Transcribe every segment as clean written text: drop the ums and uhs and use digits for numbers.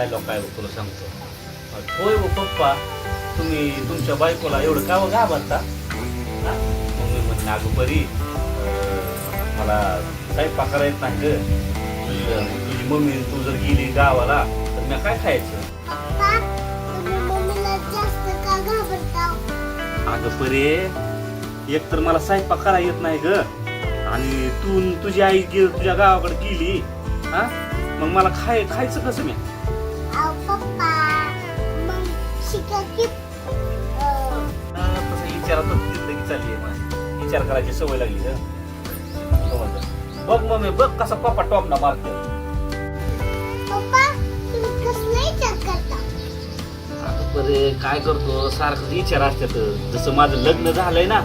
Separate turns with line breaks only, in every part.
Dialogue काय तुला सांगतो. होय हो पप्पा, तुम्ही तुमच्या बायकोला एवढं का घाबरता? मग मी म्हणलं अगं बरी, मला स्वयंपाक करायला येत नाही ग. तुझी मम्मी तू जर गेली गावाला तर मी काय खायचं? अगं बरे, एक तर मला स्वयंपाक करायला येत नाही ग, आणि तू तुझी आई तुझ्या गावाकडे गेली, हा मग मला खायचं कसं मी? विचारात जिंदगी चालली आहे माझी, विचार करायची सवय लागली ग. बघ मम्मी, बघ कसा पप्पा टॉपला मारतो. बरे काय करतो, सारखं विचार असतात. जसं माझं लग्न झालंय ना,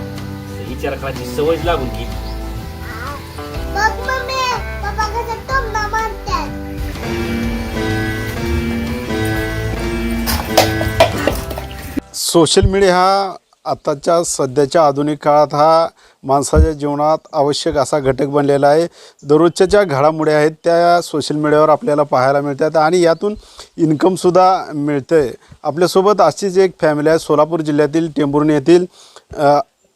विचार करायची सवय लागून की.
सोशल मीडिया हा आताच्या सध्याच्या आधुनिक काळात हा माणसाच्या जीवनात आवश्यक असा घटक बनलेला आहे. दररोजच्या ज्या घडामोडी आहेत त्या सोशल मीडियावर आपल्याला पाहायला मिळतात आणि यातून इन्कमसुद्धा मिळतं आहे. आपल्यासोबत अशीच एक फॅमिली आहे, सोलापूर जिल्ह्यातील टेंभुर्णी येथील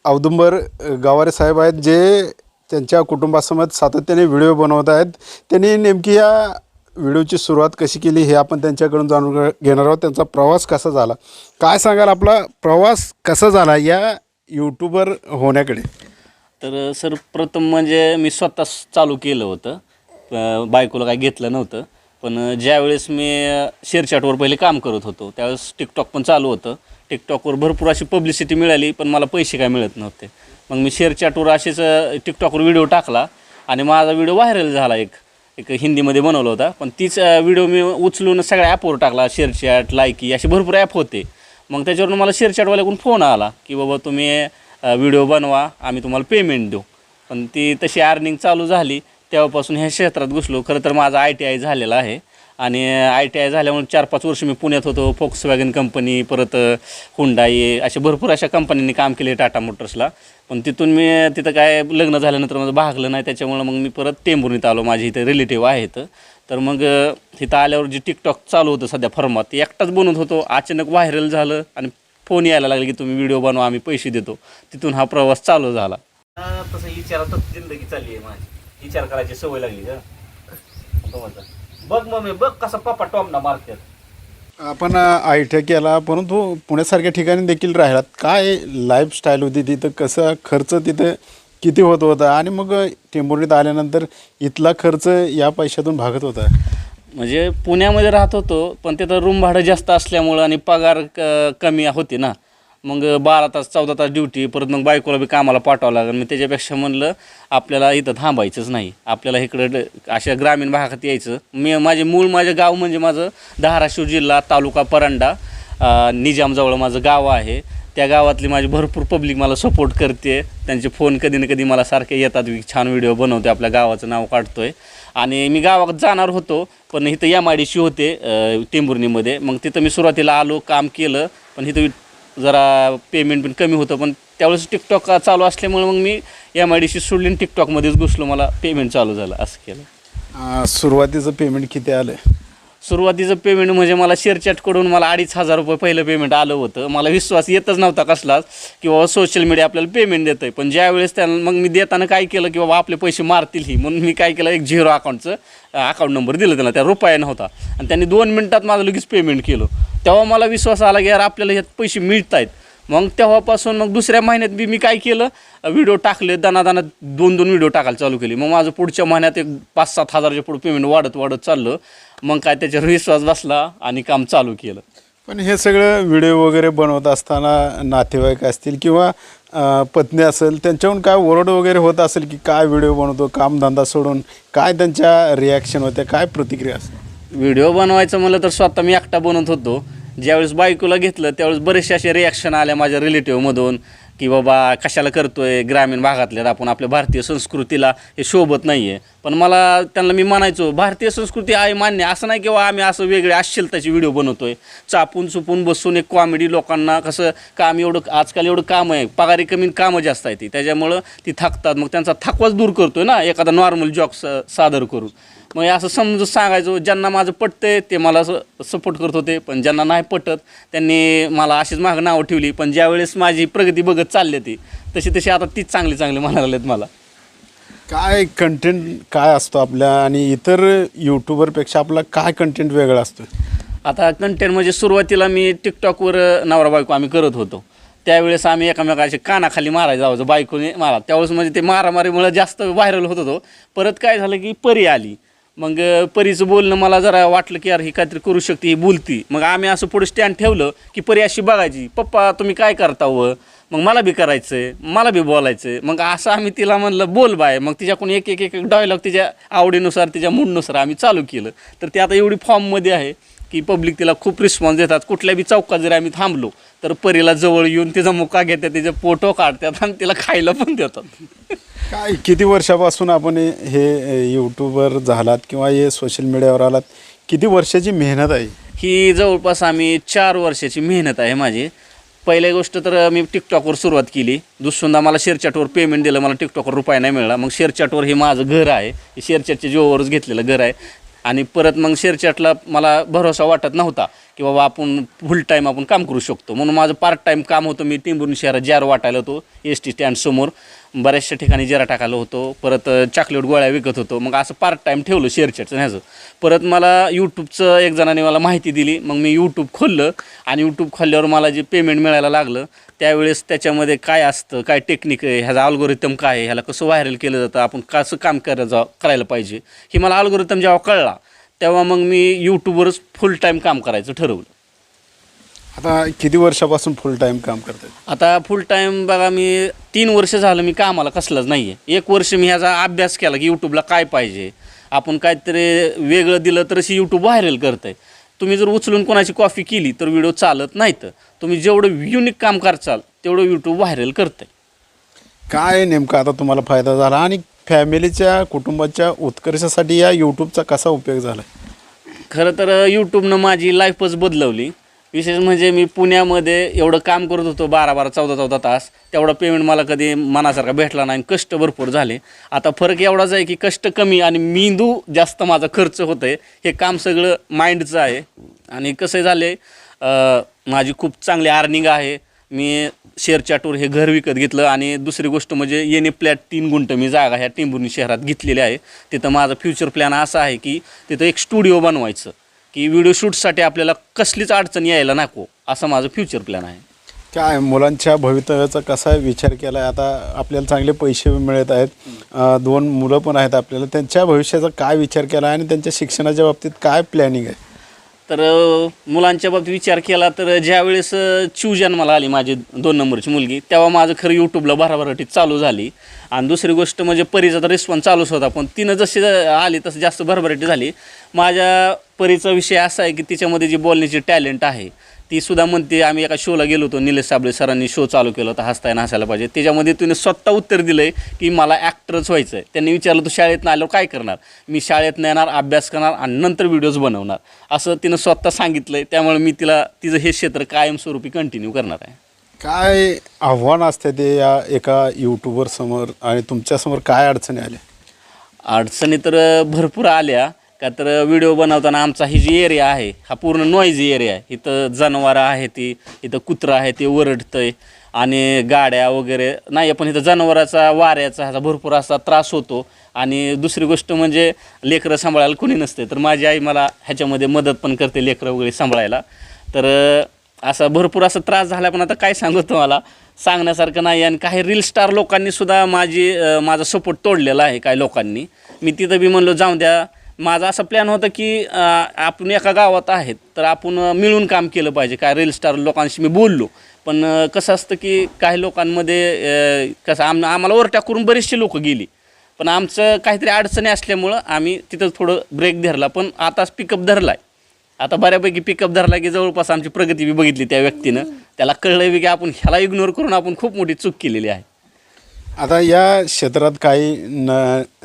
औदुंबर गावारे साहेब आहेत, जे त्यांच्या कुटुंबासमेत सातत्याने व्हिडिओ बनवत आहेत. त्यांनी नेमकी या व्हिडिओची सुरुवात कशी केली हे आपण त्यांच्याकडून जाणून घेणार आहोत. त्यांचा प्रवास कसा झाला, काय सांगाल, आपला प्रवास कसा झाला या यूट्यूबर होण्याकडे?
तर सर, प्रथम म्हणजे मी स्वतः चालू केलं होतं, बायकोला काय घेतलं नव्हतं. पण ज्यावेळेस मी शेअरचॅटवर पहिले काम करत होतो त्यावेळेस टिकटॉक पण चालू होतं. टिकटॉकवर भरपूर अशी पब्लिसिटी मिळाली, पण मला पैसे काय मिळत नव्हते. मग मी शेअरचॅटवर असेच टिकटॉकवर व्हिडिओ टाकला आणि माझा व्हिडिओ व्हायरल झाला. एक हिंदीमध्ये बनवला होता, पण तीच व्हिडिओ मी उचलून सगळ्या ॲपवर टाकला. शेअरचॅट, लायकी असे भरपूर ॲप होते. मग त्याच्यावरून मला शेअरचॅटवाल्याकडून फोन आला की बाबा तुम्ही व्हिडिओ बनवा, आम्ही तुम्हाला पेमेंट देऊ. पण ती तशी अर्निंग चालू झाली, तेव्हापासून ह्या क्षेत्रात घुसलो. खरं तर माझा ITI झालेला आहे आणि ITI झाल्यामुळे 4-5 वर्ष मी पुण्यात होतो. फोक्सवॅगन कंपनी, परत हुंडाई, अशा भरपूर अशा कंपन्यांनी काम केले, टाटा मोटर्सला. पण तिथून मी तिथं काय लग्न झाल्यानंतर माझं भागलं नाही, त्याच्यामुळं मग मी परत टेंभुर्णीत आलो. माझे इथे रिलेटिव्ह आहेत. तर मग तिथं आल्यावर जे टिकटॉक चालू होतं सध्या फॉर्मात, ते एकटाच बनवत होतो. अचानक व्हायरल झालं आणि फोन यायला लागले की तुम्ही व्हिडिओ बनवा, आम्ही पैसे देतो. तिथून हा प्रवास चालू झाला. तसं विचारातच जिंदगी चालली आहे माझी, विचार करायची सवय लागली का. बघ मम्मी, बघ कसा पप्पा टॉपला मारतात.
आपण ITI केला, परंतु पुण्यासारख्या ठिकाणी देखील राहिलात. काय लाईफस्टाईल होती तिथं, कसं खर्च तिथं किती होत होता, आणि मग टेंभुर्णीत आल्यानंतर इथला खर्च या पैशातून भागत होता?
म्हणजे पुण्यामध्ये राहत होतो, पण तिथं रूम भाडं जास्त असल्यामुळं आणि पगार कमी होते ना. मग 12 तास 14 तास ड्युटी, परत मग बायकोला बी कामाला पाठवावं लागेल. मग त्याच्यापेक्षा म्हणलं आपल्याला इथं थांबायचंच नाही, आपल्याला इकडं अशा ग्रामीण भागात यायचं. माझं गाव म्हणजे माझं धाराशिव जिल्हा, तालुका परांडा, निजामजवळ माझं गाव आहे. त्या गावातली माझी भरपूर पब्लिक मला सपोर्ट करते. त्यांचे फोन कधी ना कधी मला सारखे येतात, छान व्हिडिओ बनवते, आपल्या गावाचं नाव काढतोय. आणि मी गावात जाणार होतो, पण इथं MIDC होते टेंभुर्णीमध्ये. मग तिथं मी सुरुवातीला आलो, काम केलं, पण इथं जरा पेमेंट पण कमी होतं. पण त्यावेळेस टिकटॉक चालू असल्यामुळे मग मी MIDC सोडली आणि टिकटॉकमध्येच घुसलो. मला पेमेंट चालू झालं, असं केलं.
सुरुवातीचं पेमेंट किती आलं?
सुरुवातीचं पेमेंट म्हणजे मला शेअरचॅटकडून मला 2,500 रुपये पहिलं पेमेंट आलं होतं. मला विश्वास येतच नव्हता कसलाच की बाबा सोशल मीडिया आपल्याला पेमेंट देतं आहे. पण ज्यावेळेस त्यांना मग मी देताना काय केलं की बाबा आपले पैसे मारतील ही, म्हणून मी काय केलं, एक 0 अकाउंट नंबर दिलं त्यांना. त्या रुपया नव्हता आणि त्यांनी 2 मिनिटात माझं लगेच पेमेंट केलं. तेव्हा मला विश्वास आला की यार आपल्याला ह्यात पैसे मिळत आहेत. मग तेव्हापासून मग दुसऱ्या महिन्यात बी मी काय केलं, व्हिडिओ टाकले, दाना 2 व्हिडिओ टाकायला चालू केली. मग माझं पुढच्या महिन्यात एक 5-7 हजाराच्या पुढे पेमेंट वाढत चाललं. मग काय त्याच्यावर विश्वास बसला आणि काम चालू केलं.
पण हे सगळं व्हिडिओ वगैरे बनवत असताना नातेवाईक असतील किंवा पत्नी असेल, त्यांच्याकडून काय ओरड वगैरे होत असेल की काय व्हिडिओ बनवतो कामधंदा सोडून, काय त्यांच्या रिॲक्शन होत्या, काय प्रतिक्रिया असते?
व्हिडिओ बनवायचं म्हणलं तर स्वतः मी एकटा बनवत होतो. ज्यावेळेस बायकोला घेतलं त्यावेळेस बरेचसे असे रिॲक्शन आल्या माझ्या रिलेटिव्हमधून की बाबा कशाला करतोय, ग्रामीण भागातले आपण, आपल्या भारतीय संस्कृतीला हे शोभत नाही आहे. पण मला त्यांना मी म्हणायचो भारतीय संस्कृती आहे मान्य, असं नाही किंवा आम्ही असं वेगळे अश्लीलताचे व्हिडिओ बनवतोय. चापून चुपून बसून एक कॉमेडी, लोकांना कसं काम एवढं आजकाल एवढं काम आहे, पगारी कमी कामं जास्त आहे ती, त्याच्यामुळं ती थकतात. मग त्यांचा थकवाच दूर करतोय ना एखादा नॉर्मल जॉब सादर करून. मग असं समजून सांगायचो, ज्यांना माझं पटतंय ते मला असं सपोर्ट करत होते, पण ज्यांना नाही पटत त्यांनी मला अशीच मागं नावं ठेवली. पण ज्यावेळेस माझी प्रगती बघत चालली ती तशी आता तीच चांगली म्हणायला लागलेत मला.
काय कंटेंट काय असतो आपल्या आणि इतर यूट्यूबरपेक्षा आपला काय कंटेंट वेगळा असतो?
आता कंटेंट म्हणजे सुरुवातीला मी टिकटॉकवर नवरा बायको आम्ही करत होतो, त्यावेळेस आम्ही एकमेकाचे कानाखाली मारायला जायचो, बायकोने मारा. त्यावेळेस म्हणजे ते मारामारीमुळे जास्त व्हायरल होत होतो. परत काय झालं की परी आली, मग परीचं बोलणं मला जरा वाटलं की यार ही काहीतरी करू शकते, ही बोलती. मग आम्ही असं पुढे स्टँड ठेवलं की परी अशी बघायची, पप्पा तुम्ही काय करता व मग मला बी करायचं आहे, मला बी बोलायचं आहे. मग असं आम्ही तिला म्हणलं बोल बाय. मग तिच्याकडून एक एक एक डायलॉग तिच्या आवडीनुसार तिच्या मूडनुसार आम्ही चालू केलं. तर ते आता एवढी फॉर्ममध्ये आहे की पब्लिक तिला खूप रिस्पॉन्स देतात. कुठल्या बी चौकात जरी आम्ही थांबलो तर परीला जवळ येऊन तिचा मुका घेतात, तिचे फोटो काढतात आणि तिला खायला पण देतात.
काय किती वर्षापासून आपण हे यूट्यूबर झालात किंवा हे सोशल मीडियावर आलात? किती वर्षाची मेहनत आहे
ही? जवळपास आम्ही 4 वर्षाची मेहनत आहे माझी. पहिली गोष्ट तर मी टिकटॉकवर सुरुवात केली. दुसऱ्यांदा मला शेअरचॅटवर पेमेंट दिलं, मला टिकटॉकवर रुपया नाही मिळाला. मग शेअरचॅटवर हे माझं घर आहे, हे शेअरचॅटच्या जीवावरच घेतलेलं घर आहे. आणि परत मग शेअरचॅटला मला भरोसा वाटत नव्हता की बाबा आपण फुल टाईम आपण काम करू शकतो, म्हणून माझं पार्ट टाईम काम होतं. मी टेंभुर्णी शहरात जार वाटायला होतो, एस टी स्टँडसमोर बऱ्याचशा ठिकाणी जरा टाकायला होतो. परत चॉकलेट गोळ्या विकत होतो. मग असं पार्ट टाईम ठेवलं शेअरचॅटचं ह्याचं. परत मला यूट्यूबचं एक जणाने मला माहिती दिली, मग मी यूट्यूब खोललं आणि यूट्यूब खोलल्यावर मला जे पेमेंट मिळायला लागलं त्यावेळेस त्याच्यामध्ये काय असतं, काय टेक्निक आहे, ह्याचा अल्गोरिथम काय आहे, ह्याला कसं व्हायरल केलं जातं, आपण कसं काम करायला पाहिजे, हे मला अल्गोरिथम जेव्हा कळला तेव्हा मग मी यूट्यूबवरच फुल टाईम काम करायचं ठरवलं.
आता किती वर्षापासून फुल टाईम काम करताय?
आता फुल टाईम बघा मी 3 वर्ष झालं मी कामाला कसलंच नाही आहे. 1 वर्ष मी ह्याचा अभ्यास केला की यूट्यूबला काय पाहिजे, आपण काहीतरी वेगळं दिलं तरच यूट्यूब व्हायरल करतं आहे. तुम्ही जर उचलून कोणाची कॉफी केली तर व्हिडिओ चालत नाही. तर तुम्ही जेवढं युनिक काम करचाल तेवढं यूट्यूब व्हायरल करतं आहे.
काय नेमका आता तुम्हाला फायदा झाला आणि फॅमिलीच्या कुटुंबाच्या उत्कर्षासाठी या यूट्यूबचा कसा उपयोग झाला?
खरं तर यूट्यूबनं माझी लाईफच बदलवली. विशेष म्हणजे मी पुण्यामध्ये एवढं काम करत होतो 12-12, 14-14 तास, तेवढा पेमेंट मला कधी मनासारखा भेटला नाही. कष्ट भरपूर झाले. आता फरक एवढाच आहे की कष्ट कमी आणि मेंदू जास्त माझा खर्च होतं आहे. हे काम सगळं माइंडचं आहे. आणि कसं झालं आहे, माझी खूप चांगली अर्निंग आहे. मी शेअरचॅटवर हे घर विकत घेतलं आणि दुसरी गोष्ट म्हणजे येणे फ्लॅट 3 गुंठ मी जागा ह्या टेंभुर्णी शहरात घेतलेली आहे. तिथं माझा फ्युचर प्लॅन असा आहे की तिथं एक स्टुडिओ बनवायचं की व्हिडिओ शूटसाठी आपल्याला कसलीच अडचण यायला नको, असं माझं फ्युचर प्लॅन आहे.
काय मुलांच्या भवितव्याचा कसा विचार केला आहे? आता आपल्याला चांगले पैसे मिळत आहेत, 2 मुलं पण आहेत आपल्याला, त्यांच्या भविष्याचा काय विचार केला आहे आणि त्यांच्या शिक्षणाच्या बाबतीत काय प्लॅनिंग आहे?
तर मुलांच्या बाबतीत विचार केला तर ज्यावेळेस चिव जन्माला आली माझी 2 नंबरची मुलगी, तेव्हा माझं खरं यूट्यूबला भराभराटी चालू झाली. आणि दुसरी गोष्ट म्हणजे परीचा तर रिस्पॉन्स चालूच होता, पण तिनं जशी आली तसं जास्त भरभराटी झाली. माझ्या परीचा विषय असा आहे की तिच्यामध्ये जी बोलण्याची टॅलेंट आहे ती सुद्धा म्हणते. आम्ही एका शोला गेलो होतो, निलेश साबळे सरांनी शो चालू केला होता, हसताय ना हसायला पाहिजे. त्याच्यामध्ये तिने स्वतः उत्तर दिलं आहे की मला ॲक्टरच व्हायचं आहे. त्यांनी विचारलं तू शाळेत आल्यावर काय करणार? मी शाळेत नाही येणार, अभ्यास करणार आणि नंतर व्हिडिओज बनवणार, असं तिनं स्वतः सांगितलं आहे. त्यामुळे मी तिचं हे क्षेत्र कायमस्वरूपी कंटिन्यू करणार आहे.
काय आव्हान असते ते या एका यूट्यूबरसमोर आणि तुमच्यासमोर काय अडचणी आल्या?
अडचणी तर भरपूर आल्या. का तर व्हिडिओ बनवताना आमचा ही जी एरिया आहे हा पूर्ण नॉईजी एरिया आहे. इथं जनावरं आहे, इथं कुत्रं आहे ते ओरडतं आहे आणि गाड्या वगैरे नाही, पण इथं जनावराचा वाऱ्याचा ह्याचा भरपूर असा त्रास होतो. आणि दुसरी गोष्ट म्हणजे लेकरं सांभाळायला कोणी नसते, तर माझी आई मला ह्याच्यामध्ये मदत पण करते लेकरं वगैरे सांभाळायला. तर असा भरपूर असा त्रास झाला, पण आता काय सांगू तुम्हाला, सांगण्यासारखं नाही. आणि काही रील स्टार लोकांनीसुद्धा माझा सपोर्ट तोडलेला आहे. काही लोकांनी मी तिथं बी म्हणलो जाऊ द्या. माझा असा प्लॅन होता की आपण एका गावात आहेत तर आपण मिळून काम केलं पाहिजे. काय रील स्टार लोकांशी मी बोललो, पण कसं असतं की काही लोकांमध्ये कसं आम्हाला ओव्हरटॅक करून बरीचशी लोकं गेली, पण आमचं काहीतरी अडचणी असल्यामुळं आम्ही तिथं थोडं ब्रेक धरला. पण आता पिकअप धरला आहे, आता बऱ्यापैकी पिकअप धरला की जवळपास आमची प्रगती बी बघितली त्या व्यक्तीनं. त्याला कळलं बी की आपण ह्याला इग्नोर करून आपण खूप मोठी चूक केलेली आहे.
आता या क्षेत्रात काही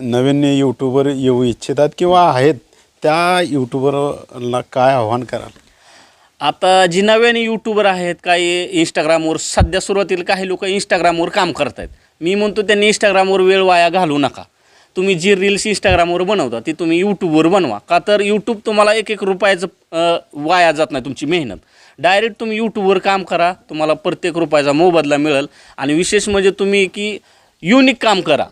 नवीन यूट्यूबर येऊ इच्छितात किंवा आहेत, त्या यूट्यूबरला काय आव्हान कराल?
आता जी नव्याने यूट्यूबर आहेत, काही इंस्टाग्रामवर सध्या सुरुवातीला काही लोक इंस्टाग्रामवर काम करत आहेत. मी म्हणतो त्यांनी इंस्टाग्रामवर वेळ वाया घालू नका. तुम्ही जी रील्स इंस्टाग्रामवर बनवता ती तुम्ही यूट्यूबवर बनवा. का तर यूट्यूब तुम्हाला एक रुपयाचं वाया जात नाही तुमची मेहनत. डायरेक्ट तुम्ही यूट्यूबवर काम करा, तुम्हाला प्रत्येक रुपयाचा मोबदला मिळेल. आणि विशेष म्हणजे तुम्ही की युनिक काम करा,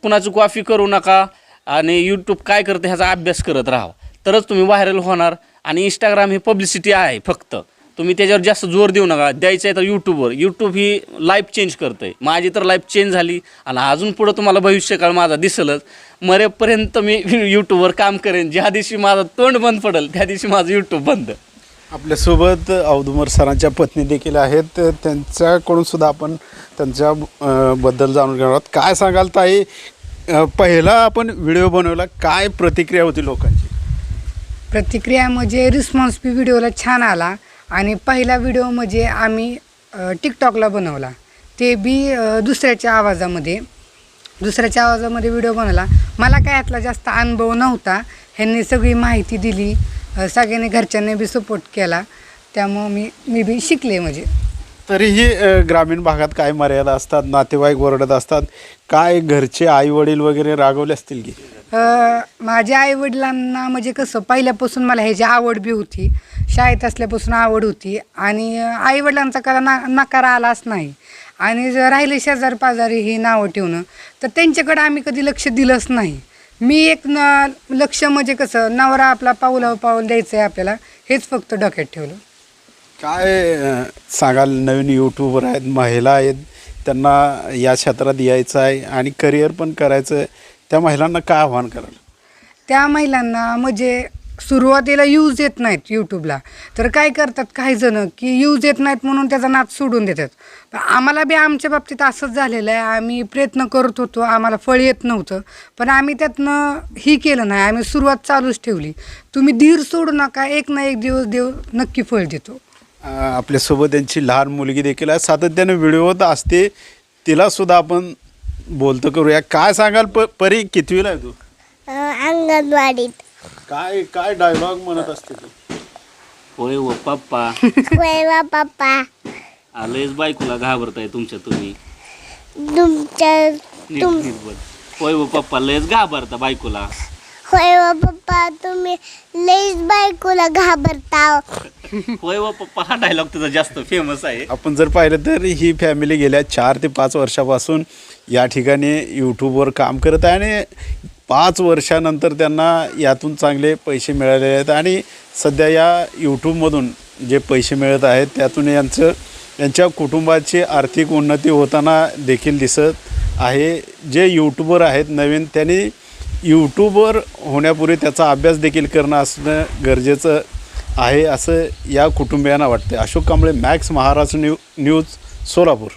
कुणाची कॉफी करू नका आणि यूट्यूब काय करते ह्याचा अभ्यास करत राहा, तरच तुम्ही व्हायरल होणार. आणि इंस्टाग्राम ही पब्लिसिटी आहे फक्त, तुम्ही त्याच्यावर जास्त जोर देऊ नका. द्यायचं आहे तर यूट्यूबवर. यूट्यूब ही लाईफ चेंज करतं आहे. माझी तर लाईफ चेंज झाली आणि अजून पुढं तुम्हाला भविष्यकाळ माझा दिसेलच. मरेपर्यंत मी यूट्यूबवर काम करेन. ज्या दिवशी माझं तोंड बंद पडेल त्या दिवशी माझं यूट्यूब बंद.
आपल्यासोबत औदुंबर सरांच्या पत्नी देखील आहेत, त्यांच्याकडून सुद्धा आपण त्यांच्या बद्दल जाणून घेणार आहोत. काय सांगाल ताई, पहिला आपण व्हिडिओ बनवला, काय प्रतिक्रिया होती लोकांची?
प्रतिक्रिया म्हणजे रिस्पॉन्स बी व्हिडिओला छान आला. आणि पहिला व्हिडिओ म्हणजे आम्ही टिकटॉकला बनवला, ते बी दुसऱ्याच्या आवाजामध्ये व्हिडिओ बनवला. मला काय यातला जास्त अनुभव नव्हता, ह्यांनी सगळी माहिती दिली, सगळ्यांनी घरच्यांनी बी सपोर्ट केला, त्यामुळं मी बी शिकले. म्हणजे
तरीही ग्रामीण भागात काय मर्यादा असतात, नातेवाईक ओरडत असतात, काय घरचे आई वडील वगैरे रागवले असतील की?
माझ्या आईवडिलांना म्हणजे कसं पहिल्यापासून मला ह्याची आवड बी होती, शाळेत असल्यापासून आवड होती आणि आईवडिलांचा करा नकार आलाच नाही. आणि जर राहिले शेजार पाजारी ही नावं ठेवणं तर त्यांच्याकडे आम्ही कधी लक्ष दिलंच नाही. मी एक लक्ष म्हणजे कसं नवरा आपला पाऊल द्यायचं आहे आपल्याला, हेच फक्त डोक्यात ठेवलं.
काय सांगाल, नवीन यूट्यूबर आहेत, महिला आहेत, त्यांना या क्षेत्रात यायचं आहे आणि करिअर पण करायचं आहे, त्या महिलांना काय आव्हान कराल?
त्या महिलांना म्हणजे सुरुवातीला यूज येत नाहीत यूट्यूबला, तर काय करतात काही जण की यूज येत नाहीत म्हणून त्याचा नाद सोडून देतात. आम्हाला बी आमच्या बाबतीत असंच झालेलं आहे. आम्ही प्रयत्न करत होतो, आम्हाला फळ येत नव्हतं, पण आम्ही त्यातनं ही केलं नाही, आम्ही सुरुवात चालूच ठेवली. तुम्ही धीर सोडू नका, एक ना एक दिवस देव नक्की फळ देतो.
आपल्यासोबत त्यांची लहान मुलगी देखील आहे, सातत्याने व्हिडिओत असते, तिलासुद्धा आपण बोलतो करूया. काय सांगाल परी, कितवीला आहे तू?
अंगणवाडीत.
काय काय डायलॉग म्हणत असते तू?
होय व पप्पा.
होय वा पप्पा.
आलेच बायकोला घाबरताय तुम्ही.
तुमच्या
नीट बोल. होय व पप्पा लयच घाबरता बायकोला.
होय वा पप्पा, तुम्ही लईच बायकोला घाबरता.
होय व पप्पा हा डायलॉग तुझा जास्त फेमस आहे.
आपण जर पाहिलं तर ही फॅमिली गेल्या 4 ते 5 वर्षापासून या ठिकाणी यूट्यूबवर काम करत आहे आणि 5 वर्षानंतर त्यांना यातून चांगले पैसे मिळालेले आहेत. आणि सध्या या यूट्यूबमधून जे पैसे मिळत आहेत त्यातून यांच्या कुटुंबाची आर्थिक उन्नती होताना देखील दिसत आहे. जे यूट्यूबर आहेत नवीन, त्यांनी यूट्यूबर होण्यापूर्वी त्याचा अभ्यास देखील करणं असणं गरजेचं आहे असं या कुटुंबियांना वाटते. Ashok Kamble, max Maharashtra news, Solapur.